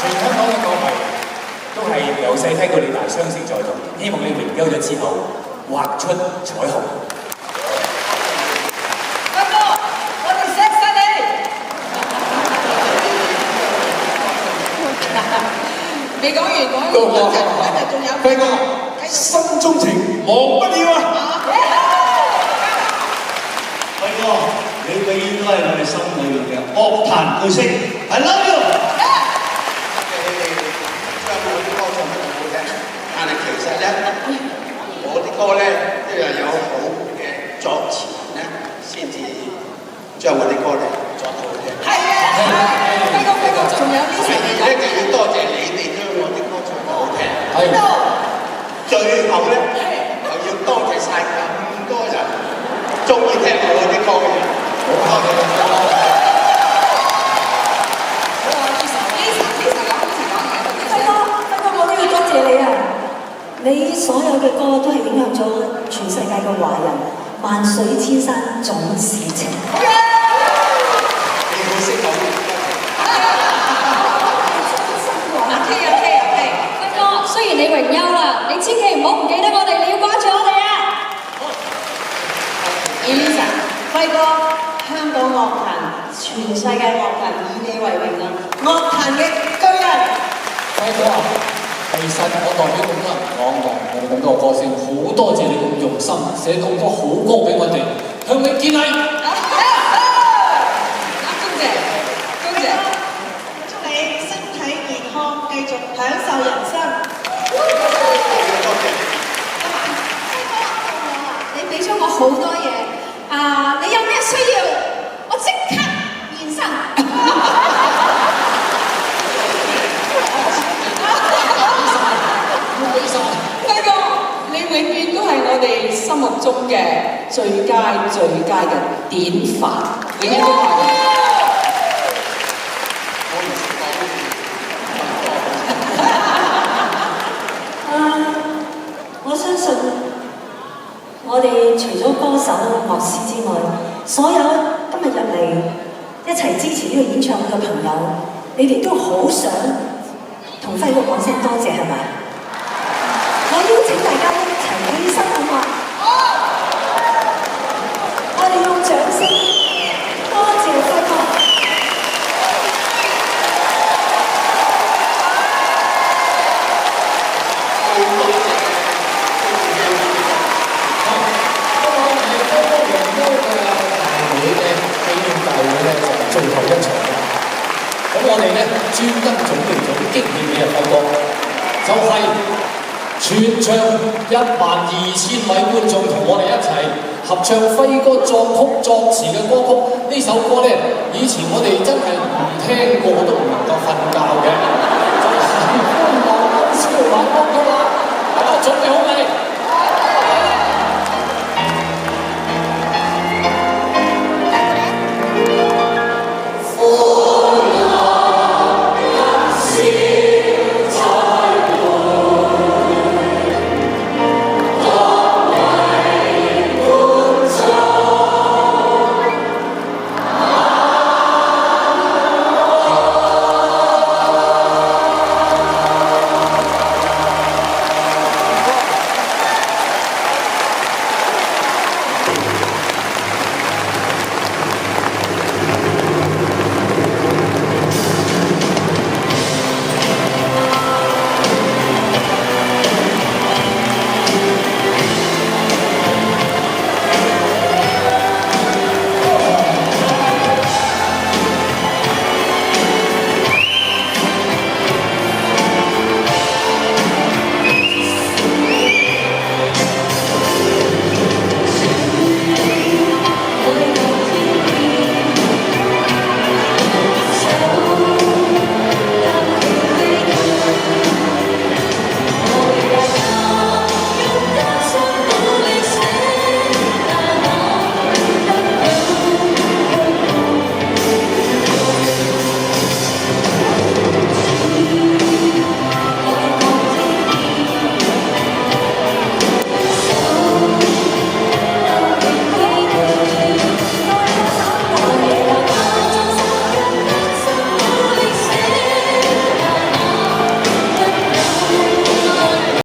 全香港嘅歌迷都係由細聽到你大，相識在同年。希望你榮休咗之後，畫出彩虹。輝哥，我哋錫實你。未講完，講完，今日仲有。輝哥，心中情忘不了啊！輝哥，你永遠都係我哋心裏面嘅樂壇巨星。I love you。將我啲歌唱得咁好聽，但係其實咧，我啲歌咧都係有好嘅作詞人咧，先至將我啲歌咧作得好聽。係啊，輝哥，仲有呢成一定要多謝你哋將我啲歌唱得好聽。係。最後咧，又要多謝晒咁多人中意聽我啲歌嘅人。好多謝。你所有嘅歌都係影響咗全世界嘅華人，萬水千山總是情。你好識講嘢。輝哥，雖然你榮休啦，你千祈唔好唔記得我哋，你要掛住我哋啊 ！Elisa， 輝哥，香港樂壇、全世界樂壇以你為榮啊！樂壇嘅巨人。輝哥啊！其實我代表咁多人講我哋咁多歌星，好多謝你咁用心寫咁多好歌俾我哋，向你見禮。多謝，多謝。祝你身體健康，繼續享受人生。多謝。你俾咗我好多嘢啊！你有咩需要，我即刻現身。輝哥，你永遠都係我哋心目中嘅最佳嘅典範，永遠都係。我相信我哋除咗歌手、樂師之外，所有今日入嚟一齊支持呢個演唱會嘅朋友，你哋都好想同輝哥講聲多謝，係咪？我邀請大家一齊起身好嘛？我哋用掌聲多謝輝哥。最後一場啦，咁我哋咧專登準備咗啲激烈嘅輝哥，就係、全場12000位觀眾同我哋一齊合唱輝哥作曲作詞嘅歌曲。呢首歌咧，以前我哋真係唔聽過都唔能夠